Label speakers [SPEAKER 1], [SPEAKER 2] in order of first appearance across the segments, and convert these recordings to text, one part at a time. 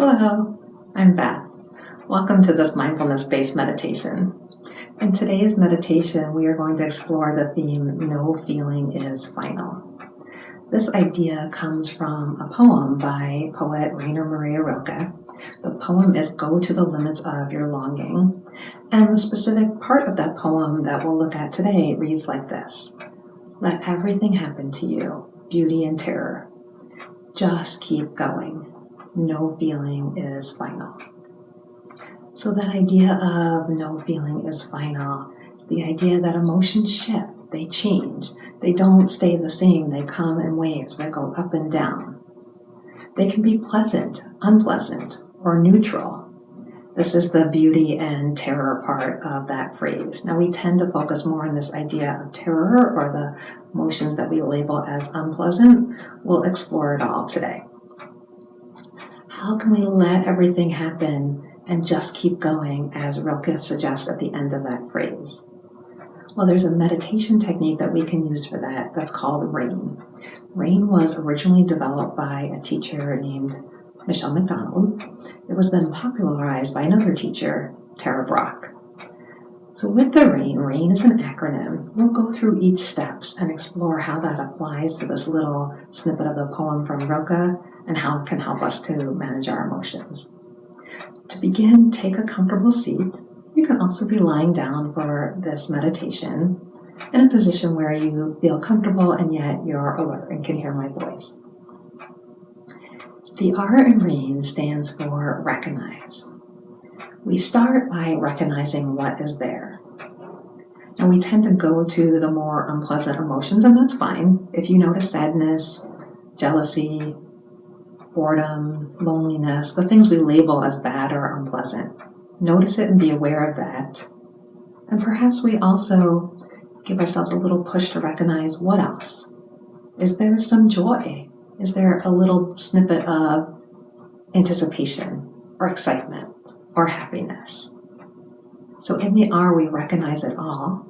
[SPEAKER 1] Hello, I'm Beth. Welcome to this mindfulness-based meditation. In today's meditation, we are going to explore the theme, No Feeling is Final. This idea comes from a poem by poet Rainer Maria Rilke. The poem is Go to the Limits of Your Longing. And the specific part of that poem that we'll look at today reads like this. Let everything happen to you, beauty and terror. Just keep going. No feeling is final. So that idea of no feeling is final is the idea that emotions shift, they change. They don't stay the same. They come in waves that go up and down. They can be pleasant, unpleasant, or neutral. This is the beauty and terror part of that phrase. Now we tend to focus more on this idea of terror or the emotions that we label as unpleasant. We'll explore it all today. How can we let everything happen and just keep going, as Rilke suggests at the end of that phrase? Well, there's a meditation technique that we can use for that that's called RAIN. RAIN was originally developed by a teacher named Michele McDonald. It was then popularized by another teacher, Tara Brach. So with the RAIN is an acronym. We'll go through each steps and explore how that applies to this little snippet of the poem from Rilke and how it can help us to manage our emotions. To begin, take a comfortable seat. You can also be lying down for this meditation in a position where you feel comfortable and yet you're alert and can hear my voice. The R in RAIN stands for recognize. We start by recognizing what is there. And we tend to go to the more unpleasant emotions, and that's fine. If you notice sadness, jealousy, boredom, loneliness, the things we label as bad or unpleasant, notice it and be aware of that. And perhaps we also give ourselves a little push to recognize what else. Is there some joy? Is there a little snippet of anticipation or excitement or happiness? So in the R, we recognize it all.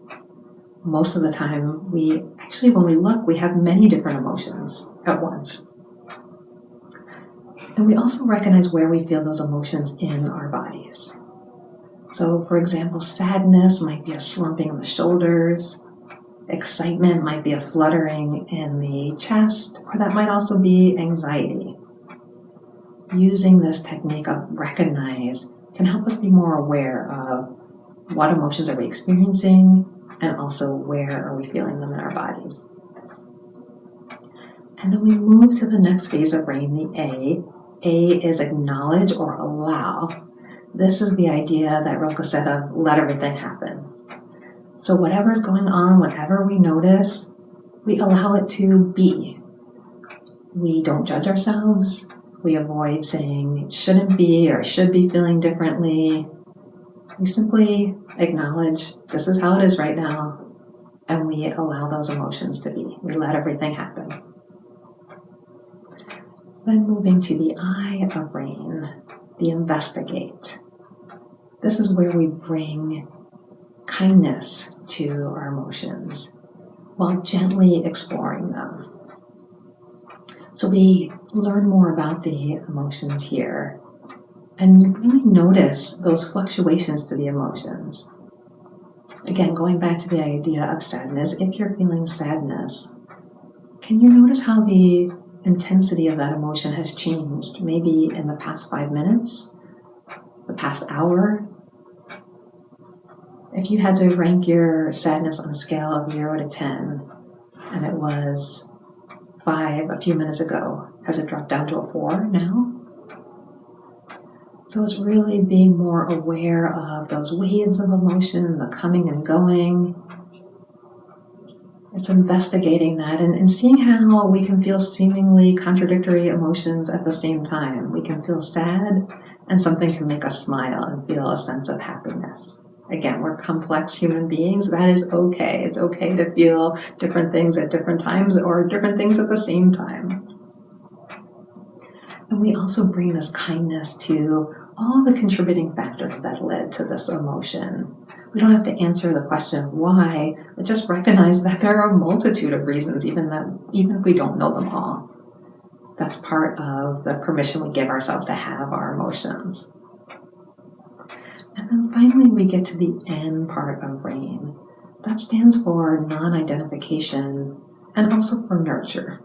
[SPEAKER 1] Most of the time, when we look, we have many different emotions at once. And we also recognize where we feel those emotions in our bodies. So, for example, sadness might be a slumping of the shoulders. Excitement might be a fluttering in the chest, or that might also be anxiety. Using this technique of recognize can help us be more aware of what emotions are we experiencing and also where are we feeling them in our bodies. And then we move to the next phase of RAIN, the A. A is acknowledge or allow. This is the idea that Rilke said of let everything happen. So whatever's going on, whatever we notice, we allow it to be. We don't judge ourselves. We avoid saying it shouldn't be or should be feeling differently. We simply acknowledge this is how it is right now, and we allow those emotions to be. We let everything happen. Then moving to the I of RAIN, the investigate. This is where we bring kindness to our emotions while gently exploring them. So we learn more about the emotions here and really notice those fluctuations to the emotions. Again, going back to the idea of sadness, if you're feeling sadness, can you notice how the intensity of that emotion has changed, maybe in the past 5 minutes, the past hour? If you had to rank your sadness on a scale of 0 to 10, and it was 5 a few minutes ago, has it dropped down to a 4 now? So it's really being more aware of those waves of emotion, the coming and going. It's investigating that and seeing how we can feel seemingly contradictory emotions at the same time. We can feel sad and something can make us smile and feel a sense of happiness. Again, we're complex human beings. That is okay. It's okay to feel different things at different times or different things at the same time. And we also bring this kindness to all the contributing factors that led to this emotion. We don't have to answer the question of why, but just recognize that there are a multitude of reasons, even if we don't know them all. That's part of the permission we give ourselves to have our emotions. And then finally, we get to the N part of RAIN. That stands for non-identification and also for nurture.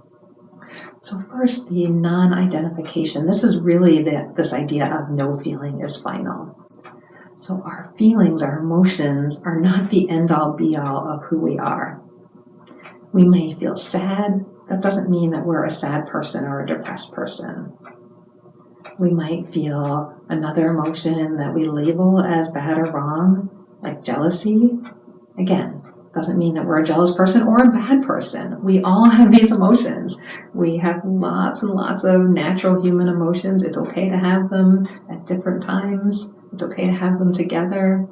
[SPEAKER 1] So first, the non-identification. This is really this idea of no feeling is final. So our feelings, our emotions are not the end-all be-all of who we are. We may feel sad. That doesn't mean that we're a sad person or a depressed person. We might feel another emotion that we label as bad or wrong, like jealousy. Again, doesn't mean that we're a jealous person or a bad person. We all have these emotions. We have lots and lots of natural human emotions. It's okay to have them at different times. It's okay to have them together.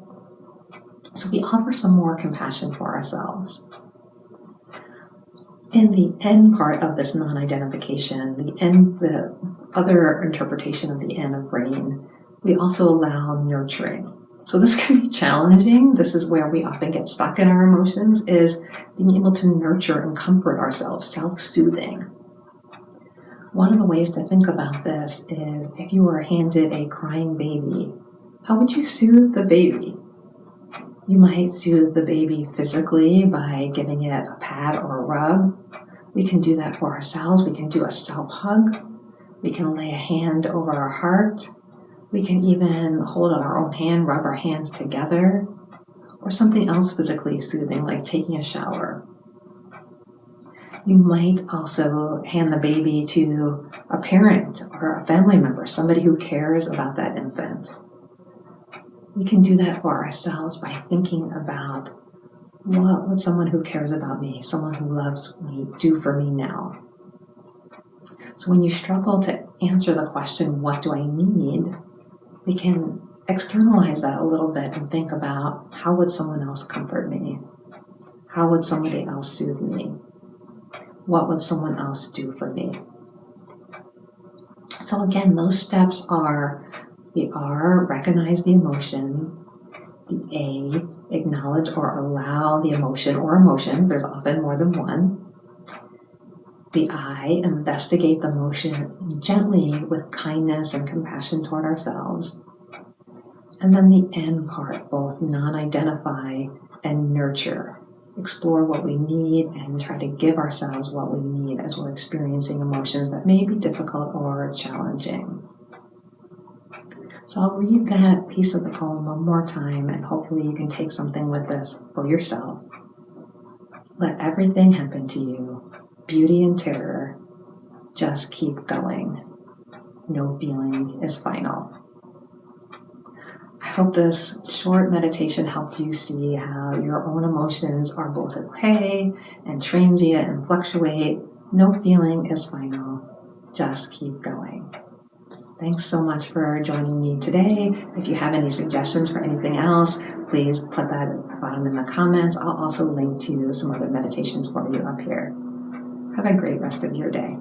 [SPEAKER 1] So we offer some more compassion for ourselves. In the N part of this non-identification, the other interpretation of the N of RAIN, we also allow nurturing. So this can be challenging. This is where we often get stuck in our emotions, is being able to nurture and comfort ourselves, self-soothing. One of the ways to think about this is if you were handed a crying baby, how would you soothe the baby? You might soothe the baby physically by giving it a pat or a rub. We can do that for ourselves. We can do a self-hug. We can lay a hand over our heart. We can even hold out our own hand, rub our hands together, or something else physically soothing, like taking a shower. You might also hand the baby to a parent or a family member, somebody who cares about that infant. We can do that for ourselves by thinking about what would someone who cares about me, someone who loves me, do for me now? So when you struggle to answer the question, what do I need? We can externalize that a little bit and think about, how would someone else comfort me? How would somebody else soothe me? What would someone else do for me? So again, those steps are the R, recognize the emotion. The A, acknowledge or allow the emotion or emotions. There's often more than one. The I, investigate the emotion gently with kindness and compassion toward ourselves. And then the N part, both non-identify and nurture. Explore what we need and try to give ourselves what we need as we're experiencing emotions that may be difficult or challenging. So I'll read that piece of the poem one more time, and hopefully you can take something with this for yourself. Let everything happen to you, beauty and terror, just keep going. No feeling is final. I hope this short meditation helped you see how your own emotions are both okay and transient and fluctuate. No feeling is final. Just keep going. Thanks so much for joining me today. If you have any suggestions for anything else, please put that at the bottom in the comments. I'll also link to some other meditations for you up here. Have a great rest of your day.